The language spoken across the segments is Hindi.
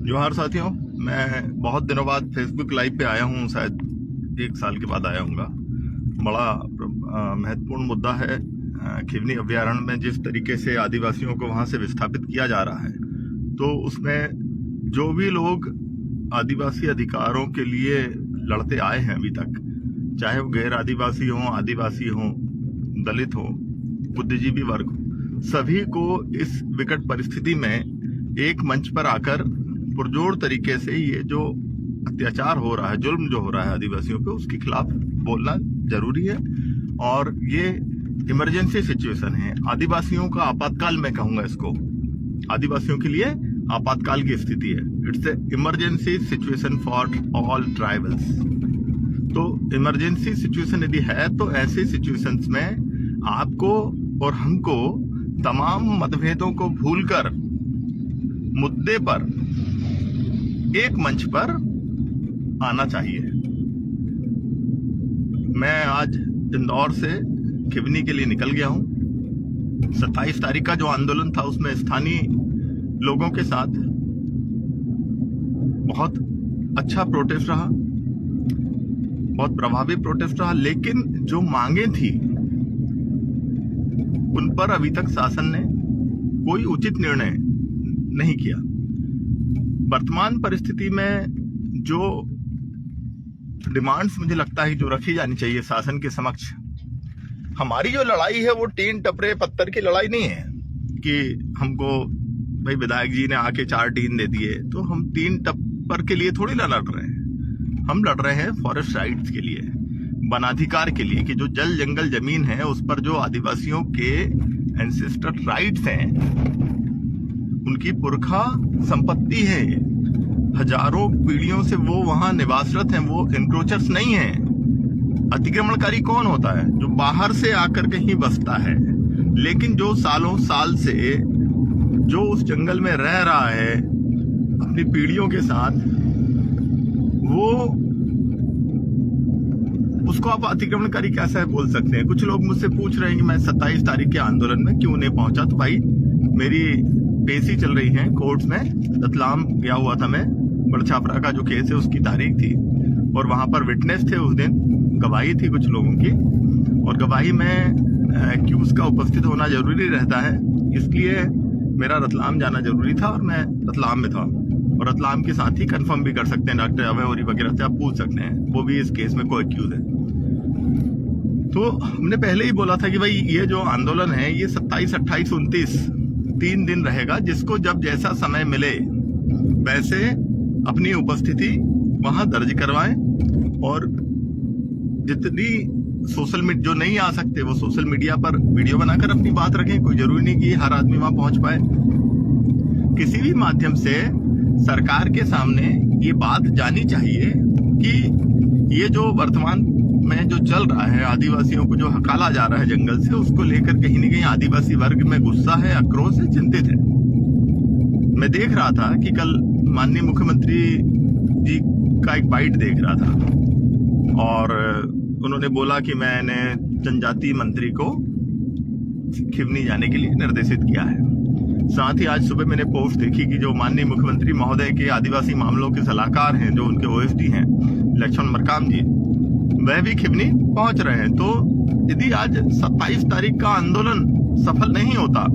जोहार साथियों, मैं बहुत दिनों बाद फेसबुक लाइव पे आया हूँ। शायद 1 साल के बाद आया हूँगा। बड़ा महत्वपूर्ण मुद्दा है खिवनी अभ्यारण्य में जिस तरीके से आदिवासियों को वहाँ से विस्थापित किया जा रहा है। तो उसमें जो भी लोग आदिवासी अधिकारों के लिए लड़ते आए हैं अभी तक, चाहे वो गैर आदिवासी हों, दलित हों, बुद्धिजीवी वर्ग हो, सभी को इस विकट परिस्थिति में एक मंच पर आकर पुरजोर तरीके से ये जो अत्याचार हो रहा है, जुल्म जो हो रहा है आदिवासियों पे, उसके खिलाफ बोलना जरूरी है। और ये इमरजेंसी सिचुएशन है, आदिवासियों का आपातकाल मैं कहूंगा इसको। आदिवासियों के लिए आपातकाल की स्थिति है। It's a emergency situation for all tribals. तो इमरजेंसी सिचुएशन यदि है तो ऐसे सिचुएशंस में आपको और हमको तमाम मतभेदों को भूलकर मुद्दे पर एक मंच पर आना चाहिए। मैं आज इंदौर से खिवनी के लिए निकल गया हूं। 27 तारीख का जो आंदोलन था उसमें स्थानीय लोगों के साथ बहुत अच्छा प्रोटेस्ट रहा, बहुत प्रभावी प्रोटेस्ट रहा, लेकिन जो मांगे थी उन पर अभी तक शासन ने कोई उचित निर्णय नहीं किया। वर्तमान परिस्थिति में जो डिमांड्स मुझे लगता है जो रखी जानी चाहिए शासन के समक्ष, हमारी जो लड़ाई है वो टीन टपरे पत्थर की लड़ाई नहीं है कि हमको भाई विधायक जी ने आके 4 टीन दे दिए तो हम टीन टप्पर के लिए थोड़ी लड़ रहे हैं। हम लड़ रहे हैं फॉरेस्ट राइट्स के लिए, वनाधिकार के लिए, कि जो जल जंगल जमीन है उस पर जो आदिवासियों के एंसेस्टर राइट्स हैं, उनकी पुरखा संपत्ति है। हजारों पीढ़ियों से वो वहां निवासरत हैं, वो इंक्रोचर्स नहीं हैं। अतिक्रमणकारी कौन होता है? जो बाहर से आकर कहीं बसता है, लेकिन जो सालों साल से जो उस जंगल में रह रहा है अपनी पीढ़ियों के साथ, वो उसको आप अतिक्रमणकारी कैसे बोल सकते हैं? कुछ लोग मुझसे पूछ रहे हैं कि मैं 27 तारीख के आंदोलन में क्यों नहीं पहुंचा। तो भाई मेरी पेशी चल रही है कोर्ट्स में। रतलाम गया हुआ था मैं, बड़छापरा का जो केस है उसकी तारीख थी और वहां पर विटनेस थे उस दिन, गवाही थी कुछ लोगों की, और गवाही में एक्यूज का उपस्थित होना जरूरी रहता है, इसलिए मेरा रतलाम जाना जरूरी था और मैं रतलाम में था। और रतलाम के साथ ही कंफर्म भी कर सकते हैं, डॉक्टर अभय होरी वगैरह से आप पूछ सकते हैं, वो भी इस केस में को एक्यूज है। तो हमने पहले ही बोला था कि भाई ये जो आंदोलन है ये 27, 28, 29 3 दिन रहेगा, जिसको जब जैसा समय मिले वैसे अपनी उपस्थिति वहां दर्ज करवाएं। और जितनी सोशल मीडिया जो नहीं आ सकते वो सोशल मीडिया पर वीडियो बनाकर अपनी बात रखें। कोई जरूरी नहीं कि हर आदमी वहां पहुंच पाए। किसी भी माध्यम से सरकार के सामने ये बात जानी चाहिए कि ये जो वर्तमान में जो चल रहा है, आदिवासियों को जो हकाला जा रहा है जंगल से, उसको लेकर कहीं न कहीं आदिवासी वर्ग में गुस्सा है, आक्रोश है, चिंतित है। मैं देख रहा था कि कल माननीय मुख्यमंत्री जी का एक बाइट देख रहा था और उन्होंने बोला कि मैंने जनजातीय मंत्री को खिवनी जाने के लिए निर्देशित किया है। साथ ही आज सुबह मैंने पोस्ट देखी कि जो माननीय मुख्यमंत्री महोदय के आदिवासी मामलों के सलाहकार हैं, जो उनके ओएसडी हैं, लक्ष्मण मरकाम जी, वह भी खिवनी पहुंच रहे हैं। तो यदि आज 27 तारीख का आंदोलन सफल नहीं होता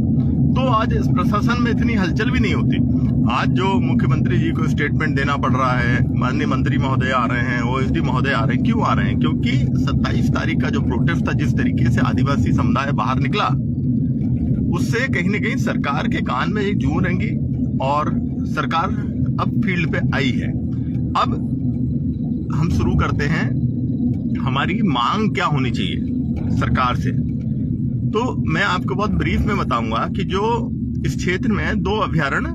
तो आज इस प्रशासन में इतनी हलचल भी नहीं होती। आज जो मुख्यमंत्री जी को स्टेटमेंट देना पड़ रहा है, माननीय मंत्री महोदय आ रहे हैं, ओएसडी महोदय आ रहे हैं, क्यों आ रहे हैं? क्योंकि 27 तारीख का जो प्रोटेस्ट था, जिस तरीके से आदिवासी समुदाय बाहर निकला, उससे कहीं ना कहीं सरकार के कान में एक जूं रेंगी और सरकार अब फील्ड पे आई है। अब हम शुरू करते हैं, हमारी मांग क्या होनी चाहिए सरकार से। तो मैं आपको बहुत ब्रीफ में बताऊंगा कि जो इस क्षेत्र में 2 अभयारण्य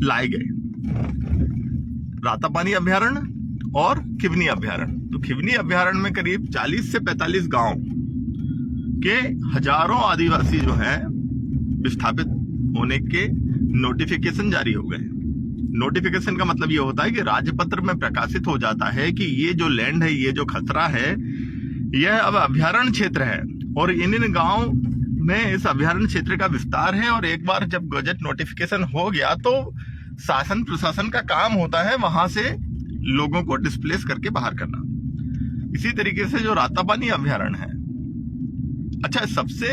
लाए गए, रातापानी अभयारण्य और खिवनी अभयारण्य। तो खिवनी अभयारण्य में करीब 40 से 45 गांव के हजारों आदिवासी जो हैं विस्थापित होने के नोटिफिकेशन जारी हो गए। नोटिफिकेशन का मतलब ये होता है कि राजपत्र में प्रकाशित हो जाता है कि ये जो लैंड है, ये जो खतरा है, यह अब अभयारण्य क्षेत्र है और इन गांव में इस अभयारण्य क्षेत्र का विस्तार है। और एक बार जब गजट नोटिफिकेशन हो गया तो शासन प्रशासन का काम होता है वहां से लोगों को डिस्प्लेस करके बाहर करना। इसी तरीके से जो रातापानी अभयारण्य है, अच्छा, सबसे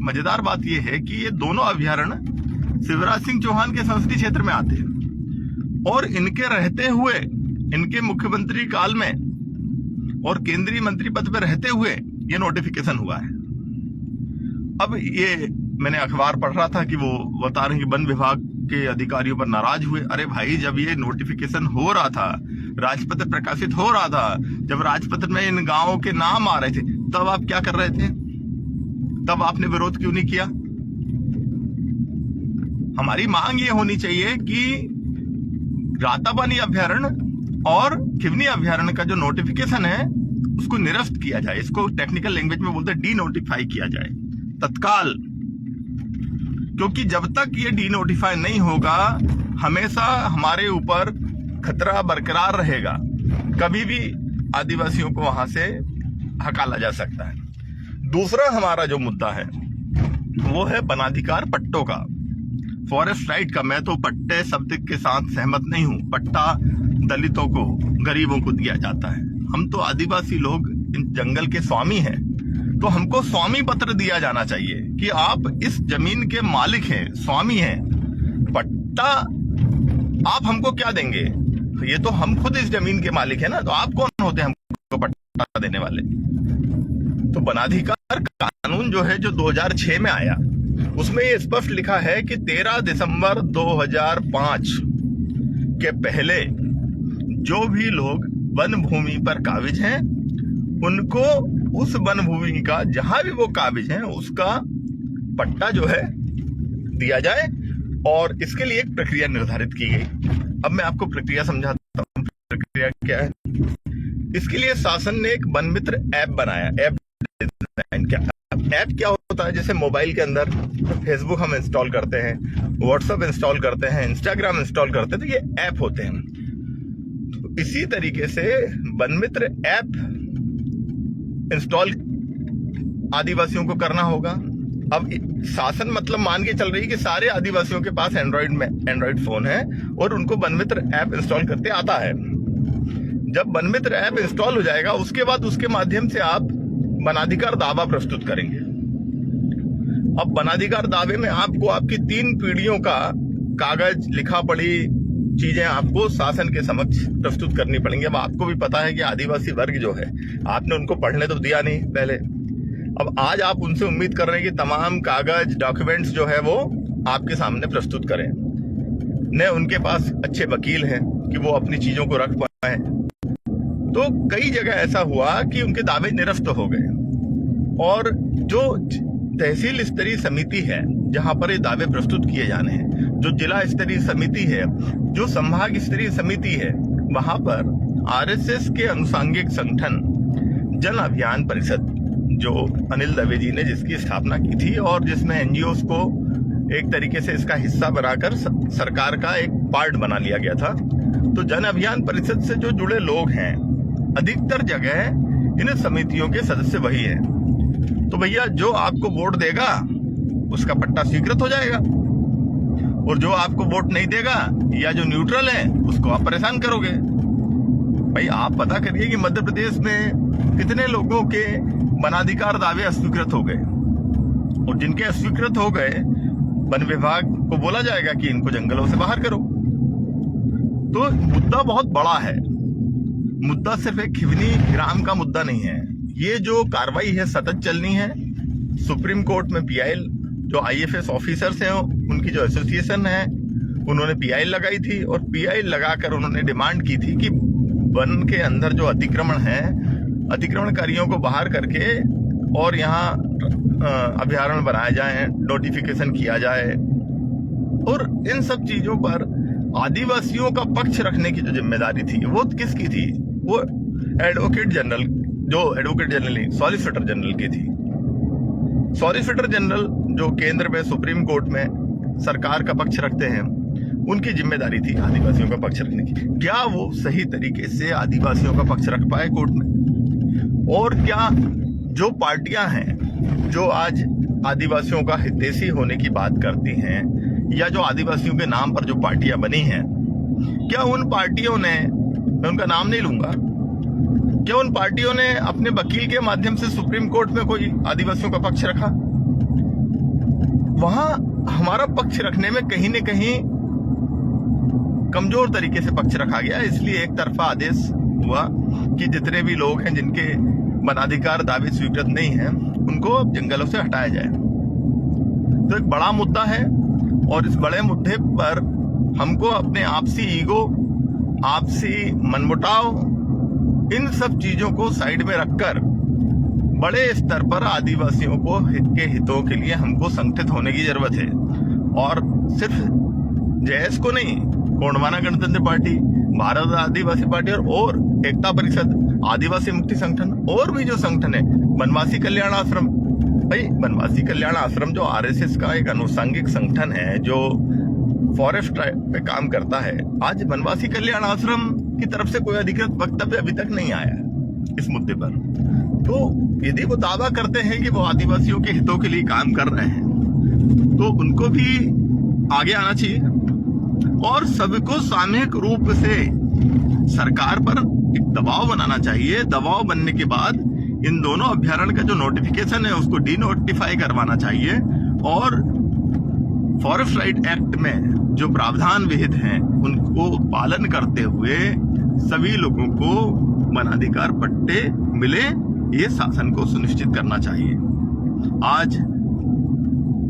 मजेदार बात यह है कि ये दोनों अभयारण्य शिवराज सिंह चौहान के संसदीय क्षेत्र में आते हैं और इनके रहते हुए, इनके मुख्यमंत्री काल में और केंद्रीय मंत्री पद पर रहते हुए ये नोटिफिकेशन हुआ है। अब ये मैंने अखबार पढ़ रहा था कि वो बता रहे हैं कि वन विभाग के अधिकारियों पर नाराज हुए। अरे भाई, जब ये नोटिफिकेशन हो रहा था, राजपत्र प्रकाशित हो रहा था, जब राजपत्र में इन गांवों के नाम आ रहे थे, तब आप क्या कर रहे थे? तब आपने विरोध क्यों नहीं किया? हमारी मांग ये होनी चाहिए कि रातापानी अभयारण्य और खिवनी अभयारण्य का जो नोटिफिकेशन है उसको निरस्त किया जाए। इसको टेक्निकल लैंग्वेज में बोलते हैं डी नोटिफाई किया जाए तत्काल, क्योंकि जब तक ये डी नोटिफाई नहीं होगा हमेशा हमारे ऊपर खतरा बरकरार रहेगा। कभी भी आदिवासियों को वहां से हकाला जा सकता है। दूसरा हमारा जो मुद्दा है वो है वनाधिकार पट्टों का, फॉरेस्ट राइट का। मैं तो पट्टे शब्द के साथ सहमत नहीं हूं। पट्टा दलितों को, गरीबों को दिया जाता है। हम तो आदिवासी लोग इन जंगल के स्वामी हैं, तो हमको स्वामी पत्र दिया जाना चाहिए कि आप इस जमीन के मालिक हैं, स्वामी हैं। पट्टा आप हमको क्या देंगे? ये तो हम खुद इस जमीन के मालिक हैं ना, तो आप कौन होते हैं हमको पट्टा देने वाले? तो वनाधिकार कानून जो है, जो 2006 में आया, उसमें ये स्पष्ट लिखा है कि 13 दिसंबर 2005 के पहले जो भी लोग वन भूमि पर काबिज हैं उनको उस वन भूमि का, जहां भी वो काबिज हैं, उसका पट्टा जो है दिया जाए। और इसके लिए एक प्रक्रिया निर्धारित की गई। अब मैं आपको प्रक्रिया समझाता हूँ। प्रक्रिया क्या है? इसके लिए शासन ने एक वन मित्र ऐप बनाया। ऐप डिजाइन क्या? ऐप क्या होता है? जैसे मोबाइल के अंदर फेसबुक हम इंस्टॉल करते हैं, व्हाट्सएप इंस्टॉल करते हैं, इंस्टाग्राम इंस्टॉल करते हैं, तो ये ऐप होते हैं। तो इसी तरीके से वन मित्र ऐप इंस्टॉल आदिवासियों को करना होगा। अब शासन मतलब मान के चल रही है कि सारे आदिवासियों के पास एंड्रॉइड फोन है और उनको वन मित्र ऐप इंस्टॉल करते आता है। जब वन मित्र ऐप इंस्टॉल हो जाएगा, उसके बाद उसके माध्यम से आप वनाधिकार दावा प्रस्तुत करेंगे। अब वनाधिकार दावे में आपको आपकी 3 पीढ़ियों का कागज, लिखा पढ़ी चीजें आपको शासन के समक्ष प्रस्तुत करनी पड़ेंगी। अब आपको भी पता है कि आदिवासी वर्ग जो है, आपने उनको पढ़ने तो दिया नहीं पहले। अब आज आप उनसे उम्मीद कर रहे हैं कि तमाम कागज, डॉक्यूमेंट्स जो है वो आपके सामने प्रस्तुत करें। न उनके पास अच्छे वकील हैं कि वो अपनी चीजों को रख पाए। तो कई जगह ऐसा हुआ कि उनके दावे निरस्त हो गए। और जो तहसील स्तरीय समिति है जहां पर ये दावे प्रस्तुत किए जाने हैं, जो जिला स्तरीय समिति है, जो संभाग स्तरीय समिति है, वहां पर आरएसएस के अनुसांगिक संगठन जन अभियान परिषद, जो अनिल दवे जी ने जिसकी स्थापना की थी और जिसमें एनजीओस को एक तरीके से इसका हिस्सा बनाकर सरकार का एक पार्ट बना लिया गया था। तो जन अभियान परिषद से जो जुड़े लोग हैं, अधिकतर जगह इन समितियों के सदस्य वही हैं। तो भैया, जो आपको वोट देगा उसका पट्टा स्वीकृत हो जाएगा, और जो आपको वोट नहीं देगा या जो न्यूट्रल है उसको आप परेशान करोगे। भाई, आप पता करिए कि मध्य प्रदेश में कितने लोगों के वनाधिकार दावे अस्वीकृत हो गए, और जिनके अस्वीकृत हो गए वन विभाग को बोला जाएगा कि इनको जंगलों से बाहर करो। तो मुद्दा बहुत बड़ा है। मुद्दा सिर्फ एक खिवनी ग्राम का मुद्दा नहीं है। ये जो कार्रवाई है सतत चलनी है। सुप्रीम कोर्ट में पीआई जो आईएफएस ऑफिसर्स हैं उनकी जो एसोसिएशन है उन्होंने पीआई लगाई थी और पीआई लगाकर उन्होंने डिमांड की थी कि वन के अंदर जो अतिक्रमण है अतिक्रमणकारियों को बाहर करके और यहाँ अभयारण्य बनाया जाए, नोटिफिकेशन किया जाए। और इन सब चीजों पर आदिवासियों का पक्ष रखने की जो जिम्मेदारी थी वो किसकी थी? वो एडवोकेट जनरल सॉलिसिटर जनरल की थी। सॉलिसिटर जनरल जो केंद्र में सुप्रीम कोर्ट में सरकार का पक्ष रखते हैं उनकी जिम्मेदारी थी आदिवासियों का पक्ष रखने की। क्या वो सही तरीके से आदिवासियों का पक्ष रख पाए कोर्ट में? और क्या जो पार्टियां हैं जो आज आदिवासियों का हितैषी होने की बात करती हैं या जो आदिवासियों के नाम पर जो पार्टियां बनी हैं, क्या उन पार्टियों ने, मैं उनका नाम नहीं लूंगा, क्या उन पार्टियों ने अपने वकील के माध्यम से सुप्रीम कोर्ट में कोई आदिवासियों का पक्ष रखा? वहां हमारा पक्ष रखने में कहीं न कहीं कमजोर तरीके से पक्ष रखा गया। इसलिए एक तरफा आदेश हुआ कि जितने भी लोग हैं जिनके वनाधिकार दावे स्वीकृत नहीं है उनको जंगलों से हटाया जाए। तो एक बड़ा मुद्दा है और इस बड़े मुद्दे पर हमको अपने आपसी ईगो, आपसी मनमुटाव, इन सब चीजों को साइड में रखकर बड़े स्तर पर आदिवासियों को के हितों के लिए हमको संगठित होने की जरूरत है। और सिर्फ जेएस को नहीं, गोंडवाना गणतंत्र पार्टी, भारत आदिवासी पार्टी और एकता परिषद, आदिवासी मुक्ति संगठन और भी जो संगठन है, वनवासी कल्याण आश्रम, भाई वनवासी कल्याण आश्रम जो आरएसएस का एक अनुषंगिक संगठन है जो फॉरेस्ट पे काम करता है, आज वनवासी कल्याण आश्रम की तरफ से कोई अधिकृत वक्तव्य अभी तक नहीं आया इस मुद्दे पर। तो यदि वो दावा करते हैं कि वो आदिवासियों के हितों के लिए काम कर रहे हैं तो उनको भी आगे आना चाहिए और सबको सामूहिक रूप से सरकार पर एक दबाव बनाना चाहिए। दबाव बनने के बाद इन दोनों अभ्यारण्य का जो नोटिफिकेशन है उसको डीनोटिफाई करवाना चाहिए और फॉरेस्ट राइट एक्ट में जो प्रावधान विहित हैं उनको पालन करते हुए सभी लोगों को वनाधिकार पट्टे मिले, ये शासन को सुनिश्चित करना चाहिए। आज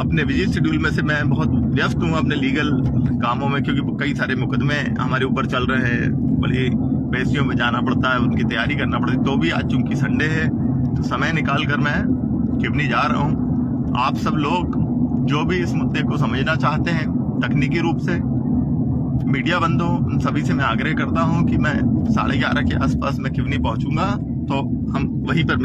अपने बिजी शेड्यूल में से मैं बहुत व्यस्त हूँ अपने लीगल कामों में, क्योंकि कई सारे मुकदमे हमारे ऊपर चल रहे हैं, बड़ी पेशियों में जाना पड़ता है, उनकी तैयारी करना पड़ती है। तो भी आज चूंकि संडे है तो समय निकाल कर मैं खिवनी जा रहा हूँ। आप सब लोग जो भी इस मुद्दे को समझना चाहते हैं तकनीकी रूप से, मीडिया बंधु, उन सभी से मैं आग्रह करता हूं कि मैं 11:30 के आसपास मैं खिवनी पहुंचूंगा, तो हम वहीं पर